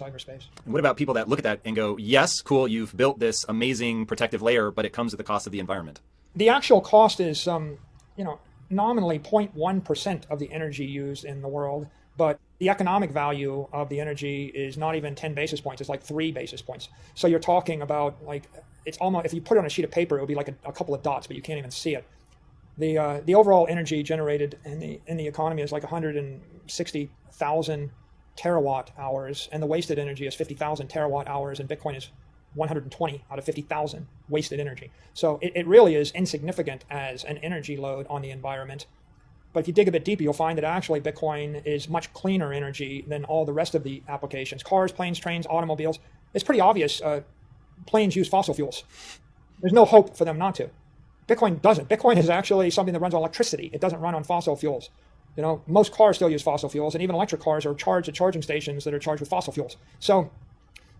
cyberspace. And what about people that look at that and go, yes, cool, you've built this amazing protective layer, but it comes at the cost of the environment? The actual cost is, nominally 0.1% of the energy used in the world, but the economic value of the energy is not even 10 basis points. It's like 3 basis points. So you're talking about it's almost, if you put it on a sheet of paper, it would be like a couple of dots, but you can't even see it. The overall energy generated in the economy is like 160,000 terawatt hours, and the wasted energy is 50,000 terawatt hours, and Bitcoin is 120 out of 50,000 wasted energy. So it really is insignificant as an energy load on the environment. But if you dig a bit deeper, you'll find that actually Bitcoin is much cleaner energy than all the rest of the applications. Cars, planes, trains, automobiles. It's pretty obvious planes use fossil fuels. There's no hope for them not to. Bitcoin doesn't. Bitcoin is actually something that runs on electricity. It doesn't run on fossil fuels. Most cars still use fossil fuels, and even electric cars are charged at charging stations that are charged with fossil fuels. So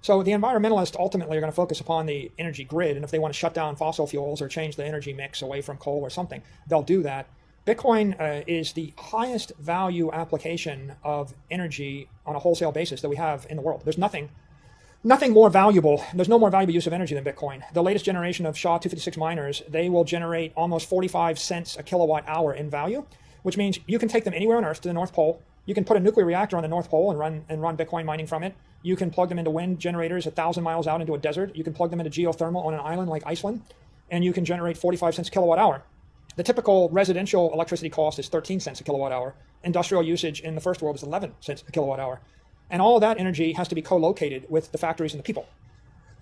the environmentalists ultimately are going to focus upon the energy grid, and if they want to shut down fossil fuels or change the energy mix away from coal or something, they'll do that. Bitcoin is the highest value application of energy on a wholesale basis that we have in the world. There's nothing more valuable. There's no more valuable use of energy than Bitcoin. The latest generation of SHA-256 miners, they will generate almost 45 cents a kilowatt hour in value, which means you can take them anywhere on Earth to the North Pole. You can put a nuclear reactor on the North Pole and run Bitcoin mining from it. You can plug them into wind generators 1,000 miles out into a desert. You can plug them into geothermal on an island like Iceland, and you can generate 45 cents a kilowatt hour. The typical residential electricity cost is 13 cents a kilowatt hour. Industrial usage in the first world is 11 cents a kilowatt hour. And all of that energy has to be co-located with the factories and the people.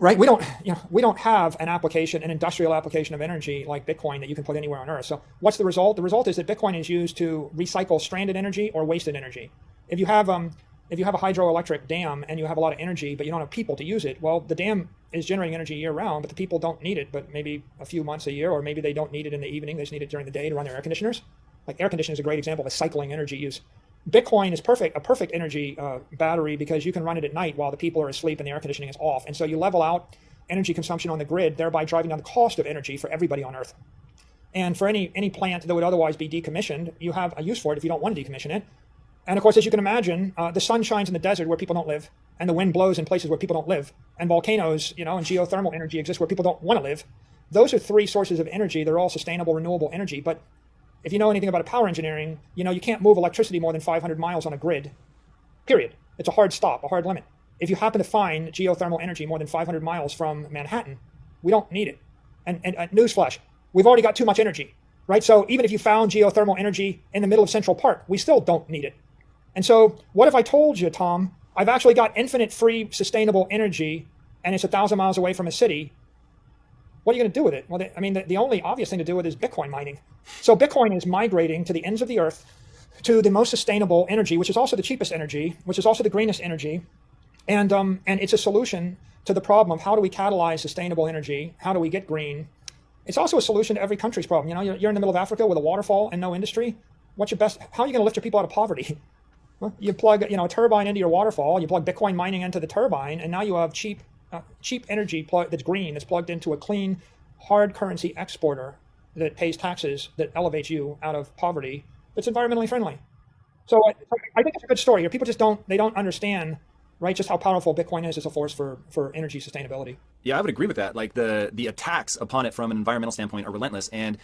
Right? We don't have an industrial application of energy like Bitcoin that you can put anywhere on Earth. So what's the result? The result is that Bitcoin is used to recycle stranded energy or wasted energy. If you have a hydroelectric dam and you have a lot of energy, but you don't have people to use it, well, the dam is generating energy year round, but the people don't need it, but maybe a few months a year, or maybe they don't need it in the evening. They just need it during the day to run their air conditioners. Like air conditioning is a great example of a cycling energy use. Bitcoin is a perfect energy battery because you can run it at night while the people are asleep and the air conditioning is off. And so you level out energy consumption on the grid, thereby driving down the cost of energy for everybody on Earth. And for any plant that would otherwise be decommissioned, you have a use for it if you don't want to decommission it. And of course, as you can imagine, the sun shines in the desert where people don't live, and the wind blows in places where people don't live, and volcanoes, and geothermal energy exists where people don't want to live. Those are three sources of energy. They're all sustainable, renewable energy. But if you know anything about power engineering, you can't move electricity more than 500 miles on a grid, period. It's a hard stop, a hard limit. If you happen to find geothermal energy more than 500 miles from Manhattan, we don't need it. And newsflash, we've already got too much energy, right? So even if you found geothermal energy in the middle of Central Park, we still don't need it. And so what if I told you, Tom, I've actually got infinite free sustainable energy and it's 1,000 miles away from a city? What are you going to do with it? Well, the only obvious thing to do with it is Bitcoin mining. So Bitcoin is migrating to the ends of the earth to the most sustainable energy, which is also the cheapest energy, which is also the greenest energy. And it's a solution to the problem of how do we catalyze sustainable energy? How do we get green? It's also a solution to every country's problem. You're in the middle of Africa with a waterfall and no industry. How are you going to lift your people out of poverty? Well, you plug a turbine into your waterfall, you plug Bitcoin mining into the turbine, and now you have cheap energy that's green, that's plugged into a clean, hard currency exporter that pays taxes, that elevates you out of poverty, that's environmentally friendly. So I think it's a good story here. People just don't understand, right, just how powerful Bitcoin is as a force for energy sustainability. Yeah, I would agree with that. Like the attacks upon it from an environmental standpoint are relentless. And